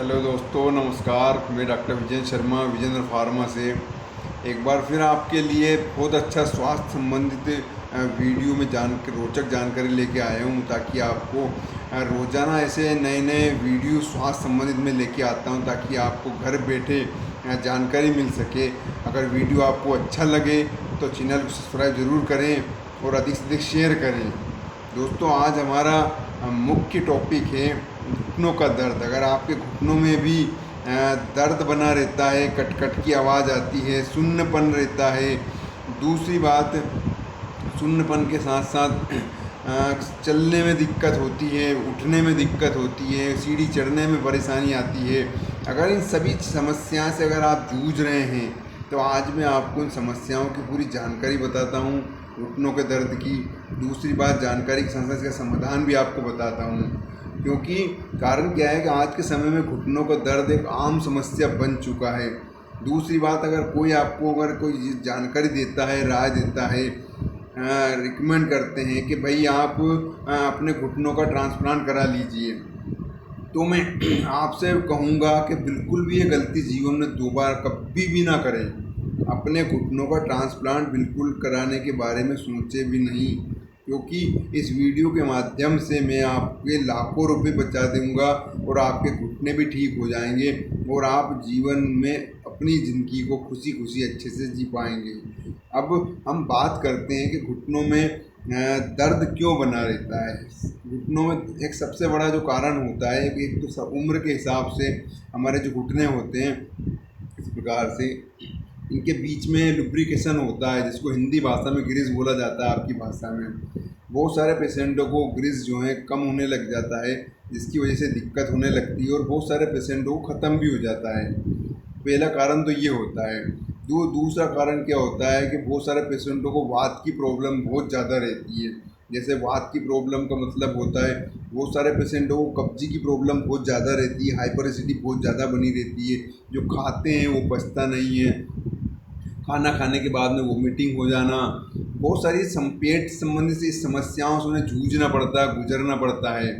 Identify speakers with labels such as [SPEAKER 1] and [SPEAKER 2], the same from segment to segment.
[SPEAKER 1] Hello दोस्तों, नमस्कार। मैं डॉक्टर विजय शर्मा विजेंद्र फार्मा से एक बार फिर आपके लिए बहुत अच्छा स्वास्थ्य संबंधित वीडियो में रोचक जानकारी लेके आया हूँ, ताकि आपको रोज़ाना ऐसे नए नए वीडियो स्वास्थ्य संबंधित में लेके आता हूँ, ताकि आपको घर बैठे जानकारी मिल सके। अगर वीडियो आपको अच्छा लगे तो चैनल को सब्सक्राइब ज़रूर करें और अधिक से अधिक शेयर करें। दोस्तों, आज हमारा मुख्य टॉपिक है घुटनों का दर्द। अगर आपके घुटनों में भी दर्द बना रहता है, कट की आवाज़ आती है, सुन्नपन रहता है। दूसरी बात, सुन्नपन के साथ साथ चलने में दिक्कत होती है, उठने में दिक्कत होती है, सीढ़ी चढ़ने में परेशानी आती है। अगर इन सभी समस्या से अगर आप जूझ रहे हैं तो आज मैं आपको इन समस्याओं की पूरी जानकारी बताता हूँ, घुटनों के दर्द की। दूसरी बात, जानकारी के साथ साथ इसका समाधान भी आपको बताता हूँ, क्योंकि कारण क्या है कि आज के समय में घुटनों का दर्द एक आम समस्या बन चुका है। दूसरी बात, अगर कोई आपको कोई जानकारी देता है, राय देता है, रिकमेंड करते हैं कि भाई आप अपने घुटनों का ट्रांसप्लांट करा लीजिए, तो मैं आपसे कहूँगा कि बिल्कुल भी ये गलती जीवन में दोबारा कभी भी ना करें। अपने घुटनों का ट्रांसप्लांट बिल्कुल कराने के बारे में सोचे भी नहीं, क्योंकि इस वीडियो के माध्यम से मैं आपके लाखों रुपए बचा दूंगा और आपके घुटने भी ठीक हो जाएंगे और आप जीवन में अपनी ज़िंदगी को खुशी खुशी अच्छे से जी पाएंगे। अब हम बात करते हैं कि घुटनों में दर्द क्यों बना रहता है। घुटनों में एक सबसे बड़ा जो कारण होता है कि एक तो उम्र के हिसाब से हमारे जो घुटने होते हैं, इस प्रकार से इनके बीच में लुब्रिकेशन होता है, जिसको हिंदी भाषा में ग्रीस बोला जाता है। आपकी भाषा में बहुत सारे पेशेंटों को ग्रीस जो है कम होने लग जाता है, जिसकी वजह से दिक्कत होने लगती है और बहुत सारे पेशेंटों को ख़त्म भी हो जाता है। पहला कारण तो ये होता है। दूसरा कारण क्या होता है कि बहुत सारे पेशेंटों को वात की प्रॉब्लम बहुत ज़्यादा रहती है। जैसे वात की प्रॉब्लम का मतलब होता है बहुत सारे पेशेंटों को कब्जी की प्रॉब्लम बहुत ज़्यादा रहती है, हाइपर एसिडिटी बहुत ज़्यादा बनी रहती है, जो खाते हैं वो पचता नहीं है, खाना खाने के बाद में वोमिटिंग हो जाना, बहुत सारी पेट संबंधी समस्याओं से उन्हें जूझना पड़ता है, गुजरना पड़ता है।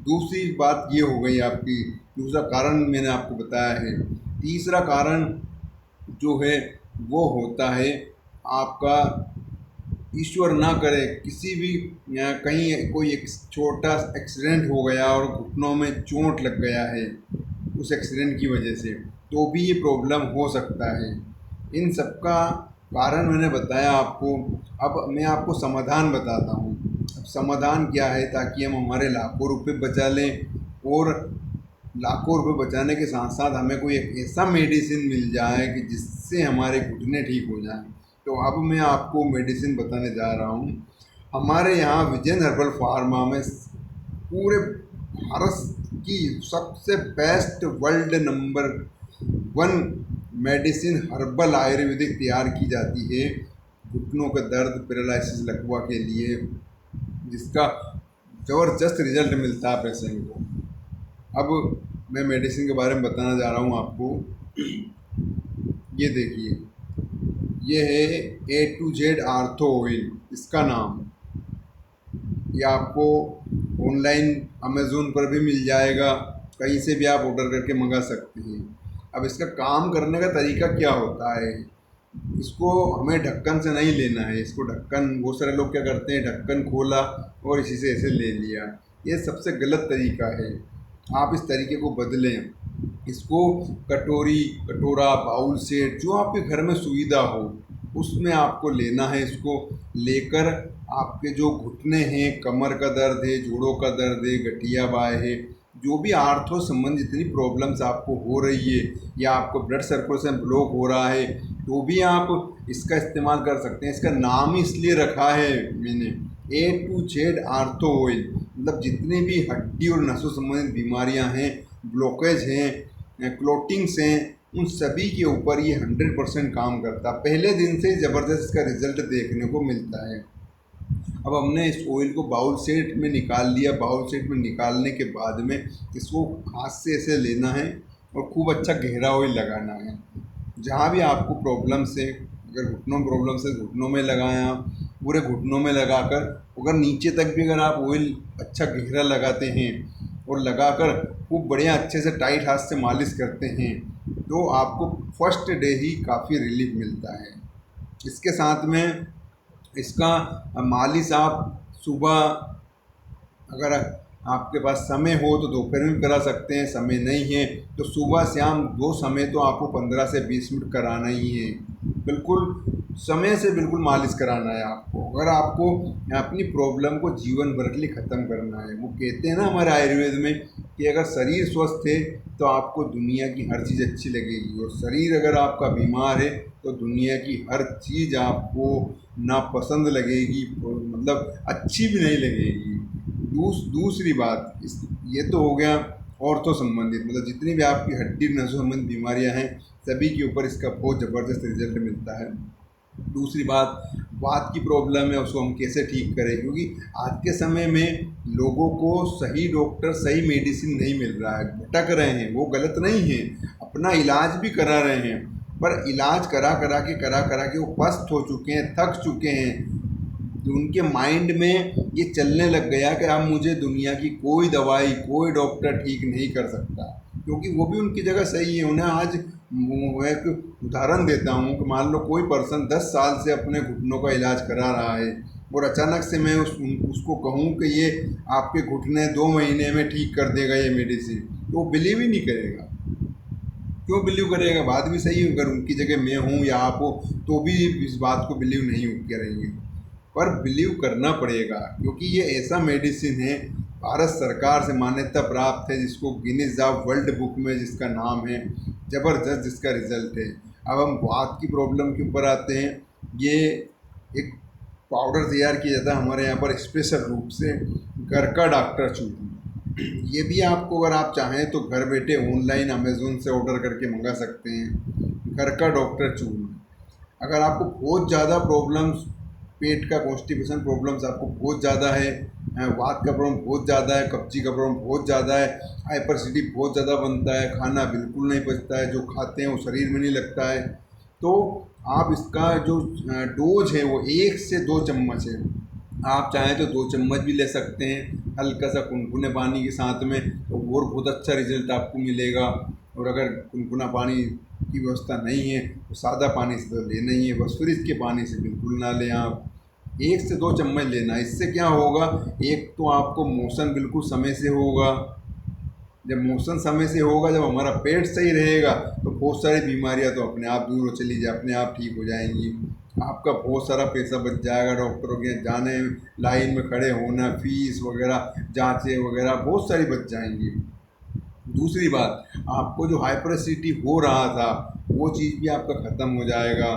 [SPEAKER 1] दूसरी बात ये हो गई आपकी, दूसरा कारण मैंने आपको बताया है। तीसरा कारण जो है वो होता है आपका, ईश्वर ना करे किसी भी कहीं कोई एक छोटा एक्सीडेंट हो गया और घुटनों में चोट लग गया है उस एक्सीडेंट की वजह से, तो भी ये प्रॉब्लम हो सकता है। इन सब का कारण मैंने बताया आपको। अब मैं आपको समाधान बताता हूँ। अब समाधान क्या है, ताकि हम हमारे लाखों रुपए बचा लें और लाखों रुपए बचाने के साथ साथ हमें कोई एक ऐसा मेडिसिन मिल जाए कि जिससे हमारे घुटने ठीक हो जाएं। तो अब मैं आपको मेडिसिन बताने जा रहा हूँ। हमारे यहाँ विजेंद्र हर्बल फार्मा में पूरे भारत की सबसे best world number 1 medicine herbal Ayurvedic तैयार की जाती है घुटनों का दर्द, पैरालिसिस, लकवा के लिए, जिसका ज़बरदस्त रिजल्ट मिलता है पेशेंट को। अब मैं मेडिसिन के बारे में बताना जा रहा हूँ आपको। ये देखिए, ये है A to Z ortho oil, इसका नाम। ये आपको ऑनलाइन अमेज़ोन पर भी मिल जाएगा, कहीं से भी आप ऑर्डर करके मंगा सकते हैं। अब इसका काम करने का तरीका क्या होता है, इसको हमें ढक्कन से नहीं लेना है। इसको ढक्कन, बहुत सारे लोग क्या करते हैं, ढक्कन खोला और इसी से ऐसे ले लिया। ये सबसे गलत तरीका है। आप इस तरीके को बदलें। इसको कटोरी, कटोरा, बाउल सेट, जो आपके घर में सुविधा हो उसमें आपको लेना है। इसको लेकर आपके जो घुटने हैं, कमर का दर्द है, जोड़ों का दर्द है, गठिया बाय है, जो भी आर्थो संबंधी जितनी प्रॉब्लम्स आपको हो रही है, या आपको ब्लड सर्कुलेशन ब्लॉक हो रहा है, तो भी आप इसका इस्तेमाल कर सकते हैं। इसका नाम ही इसलिए रखा है मैंने A to Z ortho oil, मतलब जितनी भी हड्डी और नसों संबंधित बीमारियां हैं, ब्लॉकेज हैं, क्लोटिंग्स हैं, उन सभी के ऊपर ये 100% काम करता। पहले दिन से ज़बरदस्त इसका रिजल्ट देखने को मिलता है। अब हमने इस ऑयल को बाउल सेट में निकाल लिया। बाउल सेट में निकालने के बाद में इसको हाथ से ऐसे लेना है और खूब अच्छा गहरा ऑयल लगाना है। जहाँ भी आपको प्रॉब्लम से, अगर घुटनों में प्रॉब्लम से घुटनों में लगाया, पूरे घुटनों में लगाकर अगर नीचे तक भी अगर आप ऑयल अच्छा गहरा लगाते हैं और लगाकर खूब बढ़िया अच्छे से टाइट हाथ से मालिश करते हैं तो आपको फर्स्ट डे ही काफ़ी रिलीफ मिलता है। इसके साथ में इसका मालिश आप सुबह, अगर आपके पास समय हो तो दोपहर में करा सकते हैं, समय नहीं है तो सुबह शाम दो समय तो आपको 15 से 20 मिनट कराना ही है। बिल्कुल समय से बिल्कुल मालिश कराना है आपको, अगर आपको अपनी प्रॉब्लम को जीवन भर के लिए ख़त्म करना है। वो कहते हैं ना हमारे आयुर्वेद में कि अगर शरीर स्वस्थ है तो आपको दुनिया की हर चीज़ अच्छी लगेगी, और शरीर अगर आपका बीमार है तो दुनिया की हर चीज़ आपको नापसंद लगेगी, मतलब अच्छी भी नहीं लगेगी। दूसरी बात ये तो हो गया ऑर्थो संबंधित, मतलब जितनी भी आपकी हड्डी नसों संबंधित बीमारियां हैं सभी के ऊपर इसका बहुत ज़बरदस्त रिजल्ट मिलता है। दूसरी बात वात की प्रॉब्लम है, उसको हम कैसे ठीक करें, क्योंकि आज के समय में लोगों को सही डॉक्टर सही मेडिसिन नहीं मिल रहा है, भटक रहे हैं। वो गलत नहीं है, अपना इलाज भी करा रहे हैं, पर इलाज करा करा के वो पस्त हो चुके हैं, थक चुके हैं। तो उनके माइंड में ये चलने लग गया कि अब मुझे दुनिया की कोई दवाई कोई डॉक्टर ठीक नहीं कर सकता, क्योंकि वो भी उनकी जगह सही है। उन्हें आज एक उदाहरण देता हूँ कि मान लो कोई पर्सन 10 साल से अपने घुटनों का इलाज करा रहा है और अचानक से मैं उसको कहूँ कि ये आपके घुटने 2 महीने में ठीक कर देगा ये मेडिसिन, तो वो बिलीव ही नहीं करेगा। क्यों बिलीव करेगा? बात भी सही है, अगर उनकी जगह मैं हूँ या आप हो तो भी इस बात को बिलीव नहीं करेंगे, पर बिलीव करना पड़ेगा, क्योंकि ये ऐसा मेडिसिन है भारत सरकार से मान्यता प्राप्त है, जिसको गिनीज ऑफ वर्ल्ड बुक में जिसका नाम है, ज़बरदस्त जिसका रिजल्ट है। अब हम वात की प्रॉब्लम के ऊपर आते हैं। ये एक पाउडर तैयार किया जाता है हमारे यहाँ पर स्पेशल रूप से, घर का डॉक्टर चूर्ण। ये भी आपको अगर आप चाहें तो घर बैठे ऑनलाइन अमेज़ोन से ऑर्डर करके मंगा सकते हैं, घर का डॉक्टर चूर्ण। अगर आपको बहुत ज़्यादा प्रॉब्लम्स, पेट का कॉन्स्टिपेशन प्रॉब्लम्स आपको बहुत ज़्यादा है, वात का प्रॉब्लम बहुत ज़्यादा है, कब्जी का प्रॉब्लम बहुत ज़्यादा है, हाइपरसिटी बहुत ज़्यादा बनता है, खाना बिल्कुल नहीं पचता है, जो खाते हैं वो शरीर में नहीं लगता है, तो आप इसका जो डोज है वो 1 से 2 चम्मच है। आप चाहें तो 2 चम्मच भी ले सकते हैं हल्का सा कुनकुने पानी के साथ में, तो और बहुत अच्छा रिजल्ट आपको मिलेगा। और अगर कुनकुना पानी की व्यवस्था नहीं है तो सादा पानी से तो लेना ही है, बस फ्रिज के पानी से बिल्कुल ना लें। आप 1 से 2 चम्मच लेना। इससे क्या होगा, एक तो आपको मोशन बिल्कुल समय से होगा। जब मोशन समय से होगा, जब हमारा पेट सही रहेगा तो बहुत सारी बीमारियां तो अपने आप दूर हो चली जाए, अपने आप ठीक हो जाएंगी। आपका बहुत सारा पैसा बच जाएगा, डॉक्टरों के जाने, लाइन में खड़े होना, फीस वगैरह, जांचें वगैरह बहुत सारी बच जाएंगी। दूसरी बात, आपको जो हाइपरसिटी हो रहा था वो चीज़ भी आपका ख़त्म हो जाएगा।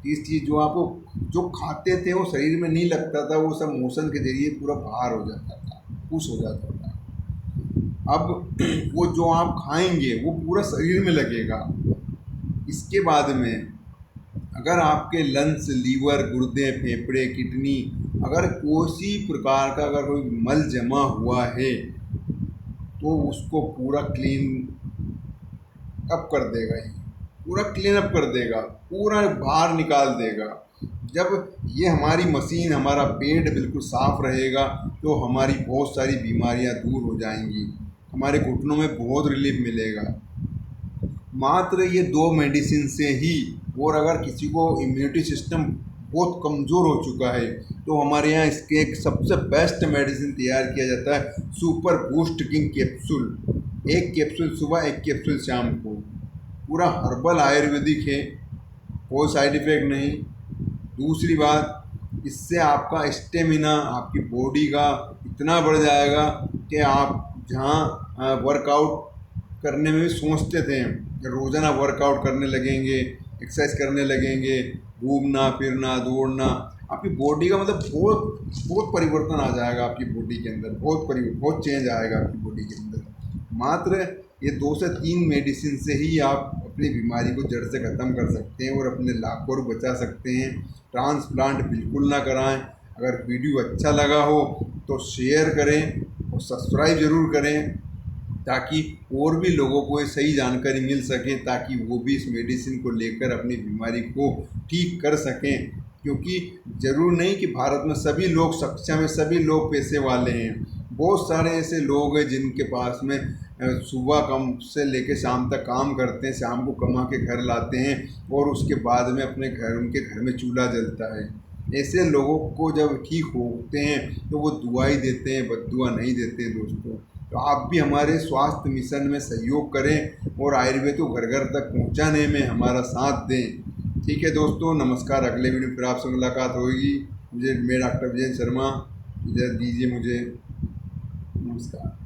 [SPEAKER 1] इस चीज़ जो आपको जो खाते थे वो शरीर में नहीं लगता था, वो सब मोशन के जरिए पूरा बाहर हो जाता था, पुश हो जाता था। अब वो जो आप खाएंगे वो पूरा शरीर में लगेगा। इसके बाद में अगर आपके लंग्स, लीवर, गुर्दे, फेफड़े, किडनी, अगर कोई प्रकार का अगर कोई मल जमा हुआ है तो उसको पूरा क्लीन अप कर देगा, ये पूरा क्लीन अप कर देगा, पूरा बाहर निकाल देगा। जब ये हमारी मशीन, हमारा पेट बिल्कुल साफ रहेगा तो हमारी बहुत सारी बीमारियां दूर हो जाएंगी, हमारे घुटनों में बहुत रिलीफ मिलेगा मात्र ये 2 मेडिसिन से ही। और अगर किसी को इम्यूनिटी सिस्टम बहुत कमज़ोर हो चुका है तो हमारे यहाँ इसके एक सबसे बेस्ट मेडिसिन तैयार किया जाता है, super boost king capsule. 1 capsule सुबह, 1 कैप्सूल शाम को, पूरा हर्बल आयुर्वेदिक है, कोई साइड इफ़ेक्ट नहीं। दूसरी बात, इससे आपका स्टेमिना, आपकी बॉडी का इतना बढ़ जाएगा कि आप जहाँ वर्कआउट करने में भी सोचते थे, रोज़ाना वर्कआउट करने लगेंगे, एक्सरसाइज करने लगेंगे, घूमना फिरना, दौड़ना, आपकी बॉडी का मतलब बहुत परिवर्तन आ जाएगा आपकी बॉडी के अंदर, बहुत चेंज आएगा आपकी बॉडी के अंदर। मात्र ये 2 से 3 मेडिसिन से ही आप अपनी बीमारी को जड़ से ख़त्म कर सकते हैं और अपने लाखों रुपये बचा सकते हैं। ट्रांसप्लांट बिल्कुल ना कराएं। अगर वीडियो अच्छा लगा हो तो शेयर करें और सब्सक्राइब ज़रूर करें, ताकि और भी लोगों को ये सही जानकारी मिल सके, ताकि वो भी इस मेडिसिन को लेकर अपनी बीमारी को ठीक कर सकें। क्योंकि ज़रूर नहीं कि भारत में सभी लोग सक्षम हैं, सभी लोग पैसे वाले हैं। बहुत सारे ऐसे लोग हैं जिनके पास में सुबह कम से लेके शाम तक काम करते हैं, शाम को कमा के घर लाते हैं और उसके बाद में अपने घर, उनके घर में चूल्हा जलता है। ऐसे लोगों को जब ठीक होते हैं तो वो दुआ ही देते हैं, बद्दुआ नहीं देते हैं दोस्तों। तो आप भी हमारे स्वास्थ्य मिशन में सहयोग करें और आयुर्वेद को घर घर तक पहुंचाने में हमारा साथ दें। ठीक है दोस्तों, नमस्कार। अगले वीडियो में फिर आपसे मुलाकात होगी। मैं डॉक्टर विजय शर्मा, इजाज़त दीजिए मुझे। नमस्कार।